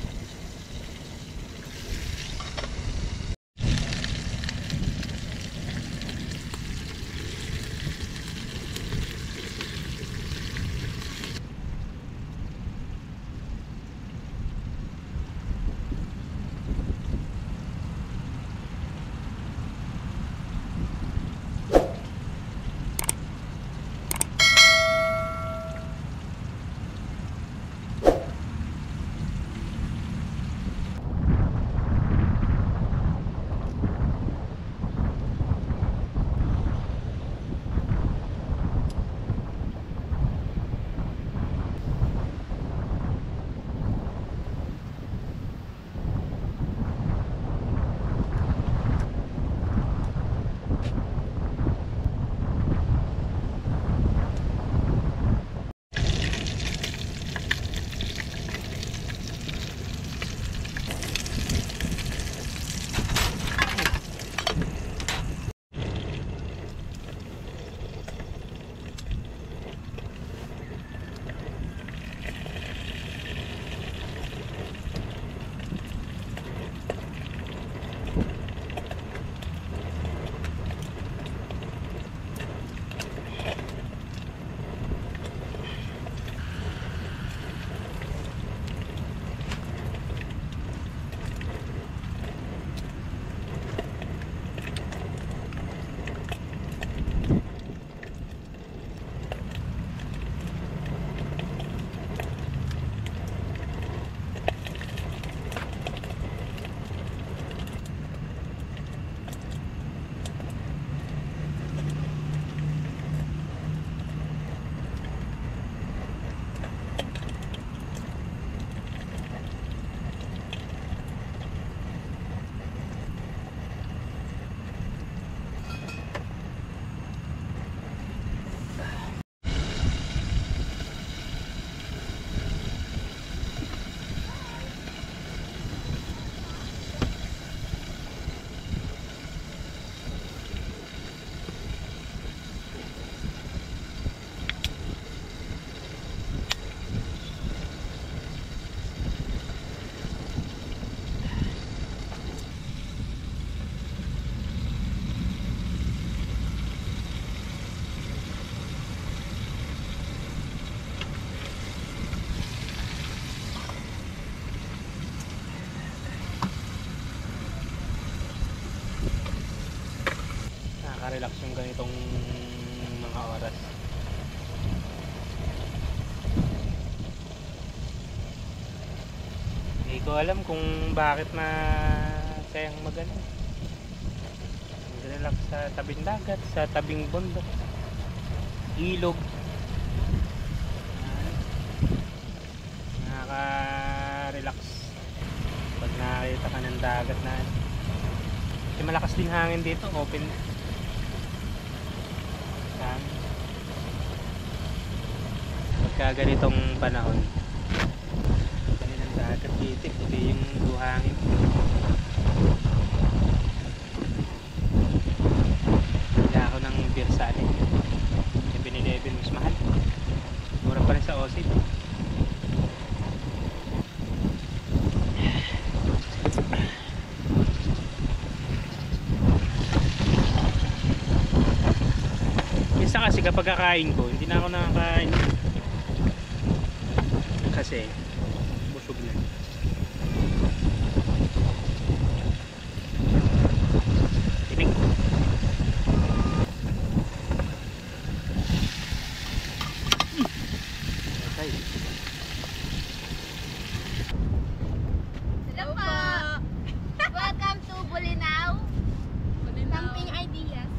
Relax yung ganitong mga oras. Hindi ko alam kung bakit masayang mag-relax sa tabing dagat, sa tabing bundok, ilog. Nakaka-relax pag nakita ka ng dagat na kasi malakas din hangin dito, open pagka ganitong panahon. Ganitong dagat dito, puti yung buhangin. Hindi ako ng beer sa yung binilebin mas mahal, mura pa rin sa Osid. kasi kapag kakain ko, hindi na ako nakakain. Kasi busog na. Tinig. Okay. Hello po! Welcome to Bulinaw. Camping ideas.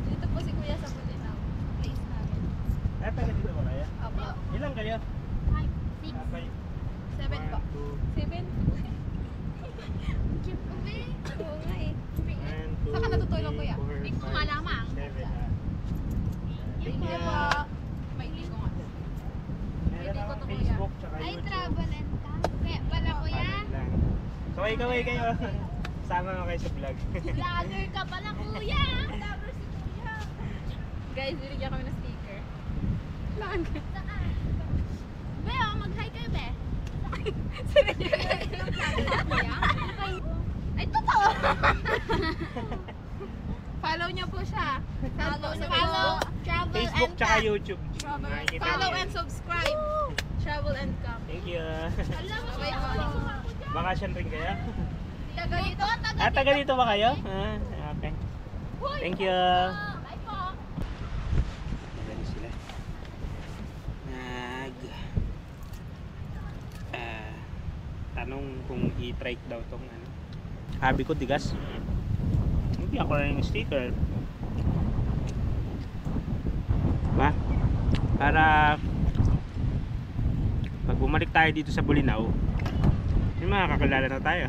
Dito po si Kuya sa Bulinaw. Place namin. Eh, pwede dito ba kaya? Opo. Ilang kayo? 6. 7 po. 7? Chip ubi. Oo nga eh. 1, 2, Saan ka natutulog, kuya? Hindi ko malamang. 7. Thank Kuya you. po. May ko nga. Meron akong ko to, kuya. Facebook tsaka Ay, YouTube. travel and camp. Kaya pala kuya. Paano lang. So, kaway kayo. Sama ko kayo sa vlog. Vlogger ka pala kuya. Vlogger si kuya. Guys, binigyan kami ng sticker. Saan? Be, mag-hi kayo, be. Ay, totoo. Follow niyo po siya. Follow Travel Facebook and tsaka Camp. YouTube. Makikita Follow niyo. and subscribe. Travel and Camp. Thank you. Alam mo, Wait, Bakasyon rin kayo? taga dito. Ah, taga dito ba kayo? Ah, okay. Thank you. Bye po. Maganda sila. Tanong kung i-trike daw tong ano. Habi ko digas. Hindi ako na yung sticker. Ba? Para pag bumalik tayo dito sa Bulinaw, may makakakilala na tayo.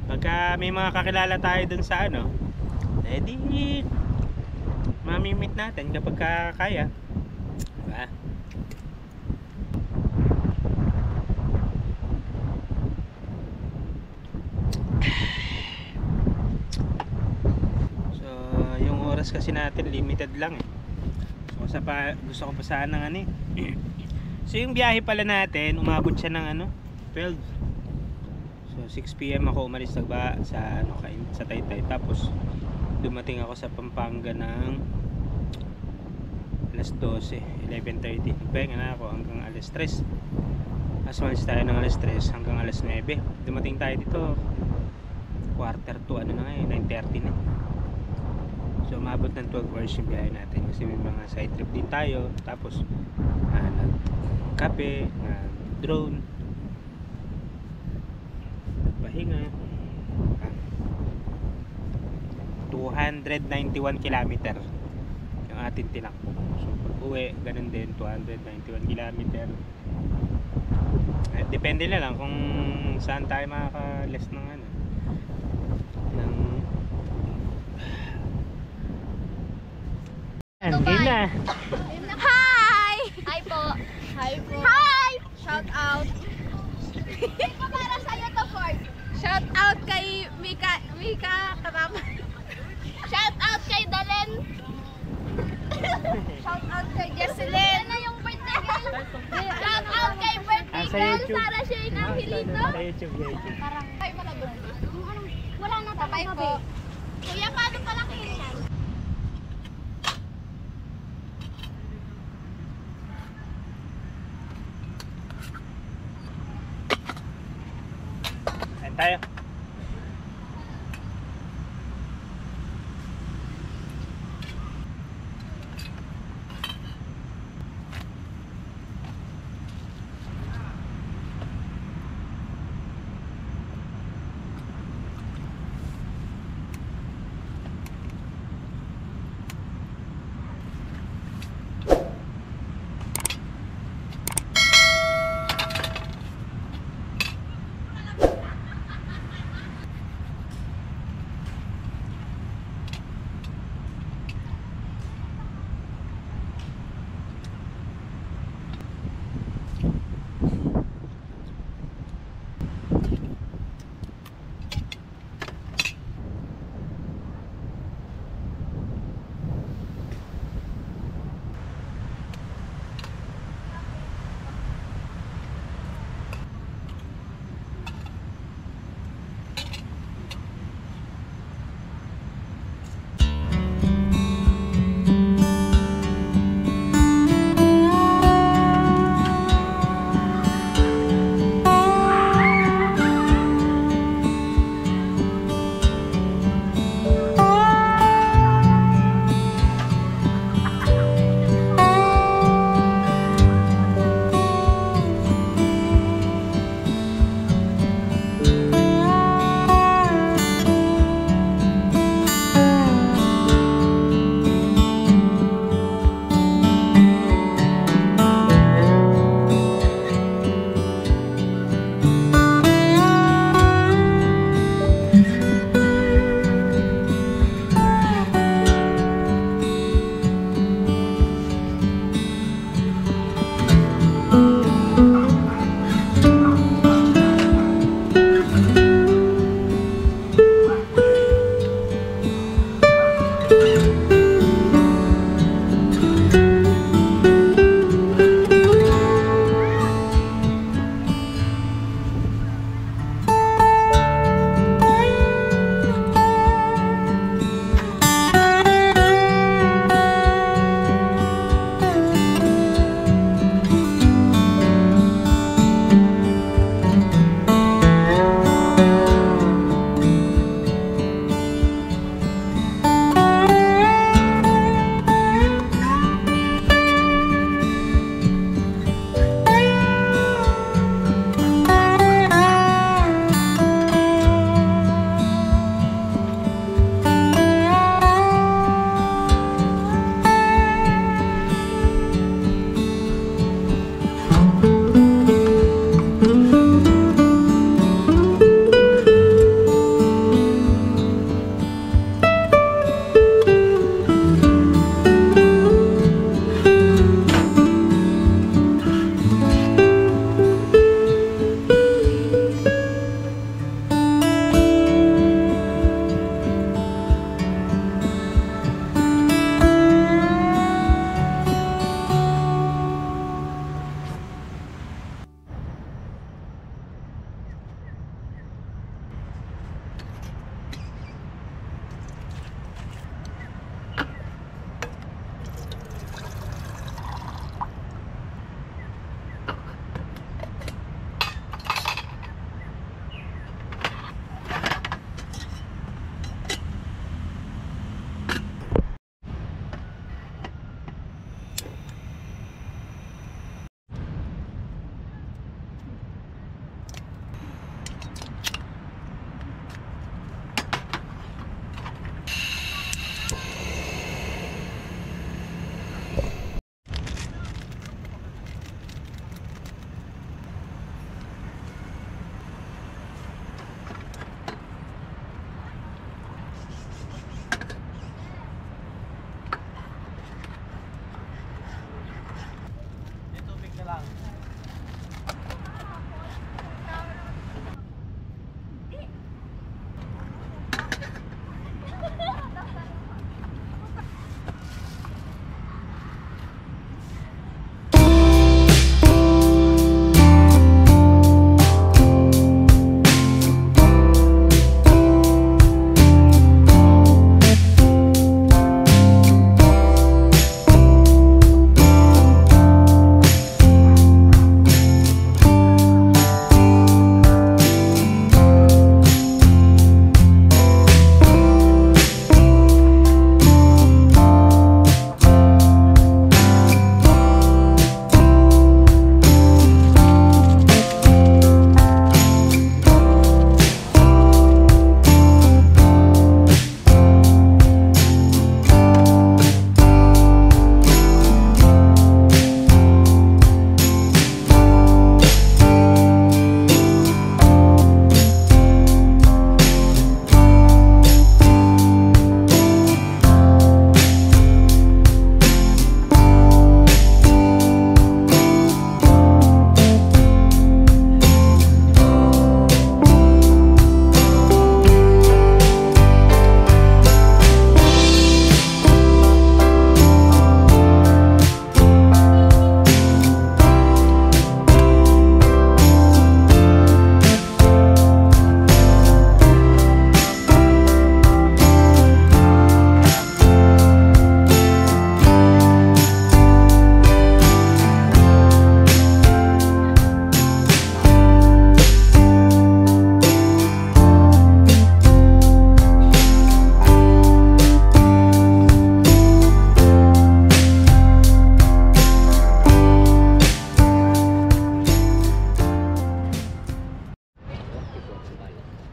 Pagka may mga kakilala tayo dun sa ano, eh di mamimit natin kapag kaya. Diba? So, yung oras kasi natin limited lang eh. So, gusto ko pa sana ng ano eh. So, yung biyahe pala natin, umabot siya ng ano, 12. So 6 PM ako umalis sa Taytay, tapos dumating ako sa Pampanga ng alas 12, 11:30. Nagpahinga na ako hanggang alas 3. Tapos umalis tayo ng alas 3 hanggang alas 9. Dumating tayo dito quarter to ano na ngayon, 9:30 na. So umabot ng 12 hours yung biyahe natin kasi may mga side trip din tayo. Tapos nagkape, nag-drone, pahinga. 291 kilometer yung ating tinakbo. So pag uwi, ganun din, 291 kilometer. Depende na lang kung saan tayo makaka-less ng ano, ng game na. Hi! Hi po. Hi po. Hi! Shout out. Para sa'yo to, Ford. Shout out kay Mika Katama. Shout out kay Dalen. Shout out kay Jesselyn. Jesselyn. Ano yung birthday girl? Shout out kay birthday Sa girl. YouTube. Sarah Shane Angelito. Sa YouTube. Parang, Ay, malabog. wala na Bye tayo po. Kuya, paano palaki yan? Ayan tayo.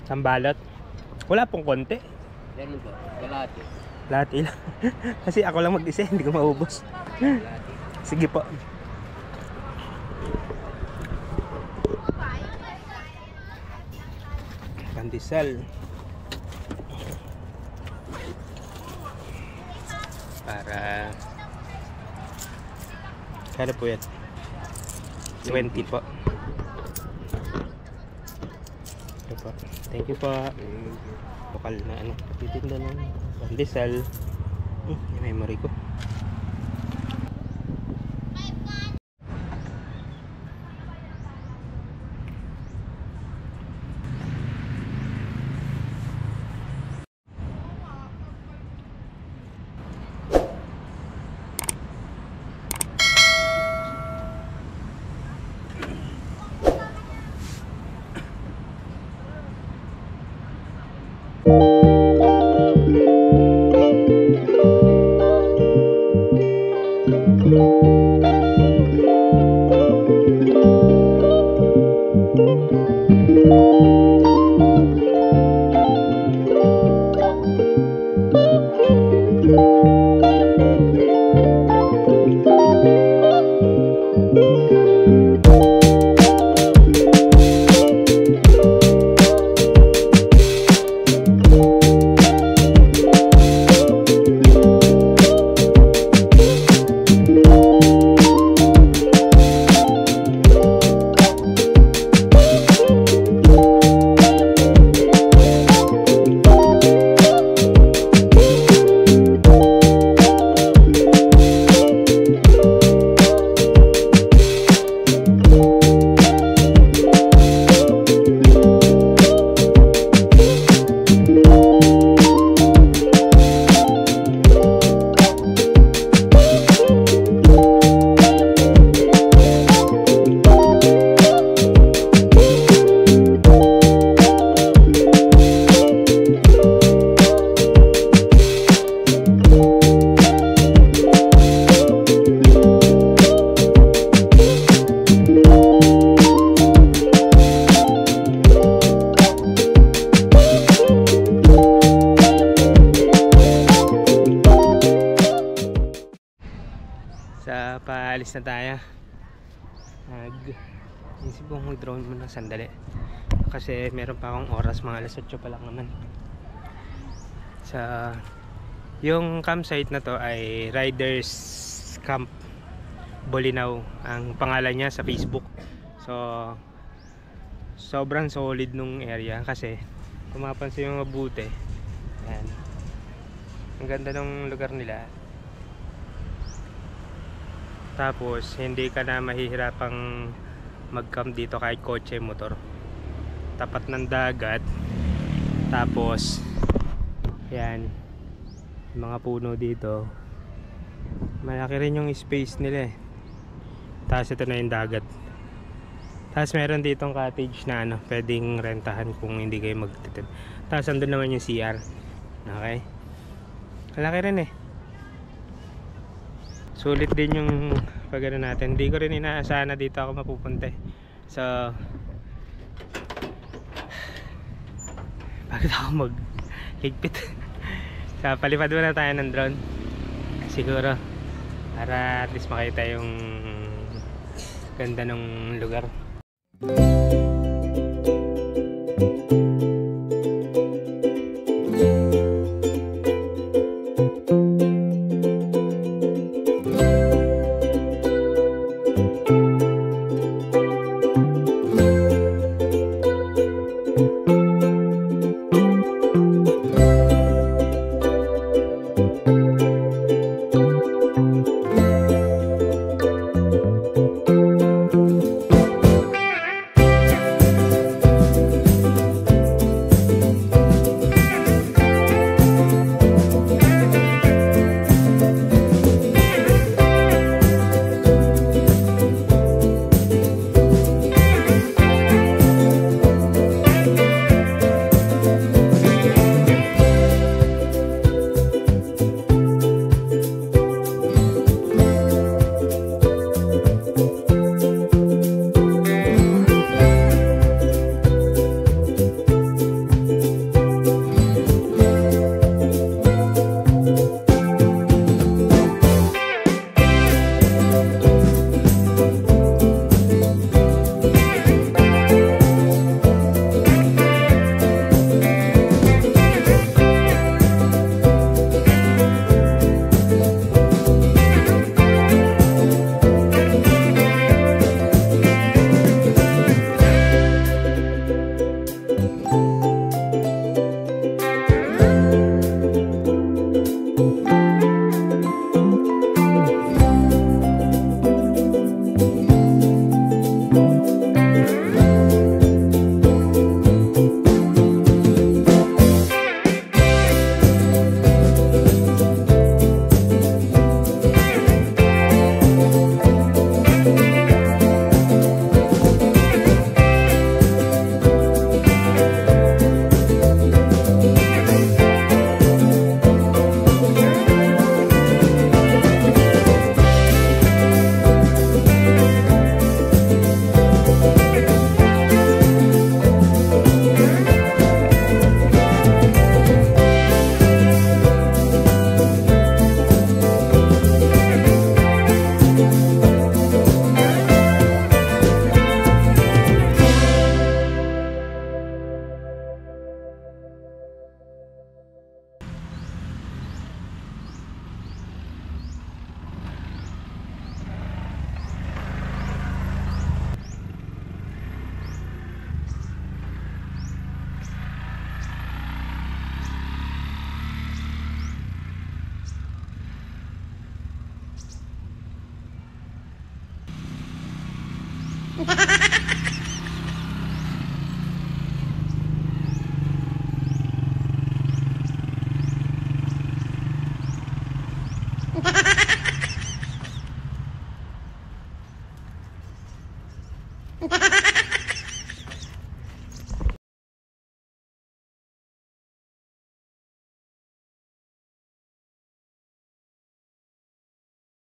Sambalot. Wala pong konti. Meron po, kalahati. Lahat ilang. Kasi ako lang mag-isa, hindi ko maubos. Sige po. Pandesal. Para kano po yan? 20 po. Ito po. Thank you po. Lokal na ano, titinda ng pandesal. Yung memory ko. Paalis na tayo. Isip kong mag-drone muna sandali. Kasi meron pa akong oras, mga alas 8 pa lang naman. Yung campsite na to ay Riders Camp Bolinao ang pangalan niya sa Facebook. So sobrang solid nung area kasi kung mapansin yung mabuti, yan, ang ganda ng lugar nila. Tapos hindi ka na mahihirapang mag-camp dito kahit kotse, motor. Tapat ng dagat. Tapos yan, mga puno dito. Malaki rin yung space nila eh. Tapos ito na yung dagat. Tapos meron ditong cottage na ano, pwedeng rentahan kung hindi kayo magtitid. Tapos andun naman yung CR. Okay, malaki rin eh. Sulit din yung pagano natin. Hindi ko rin inaasahan na dito ako mapupunta. So bakit ako maghigpit? So palipad muna tayo ng drone siguro para at least makita yung ganda ng lugar.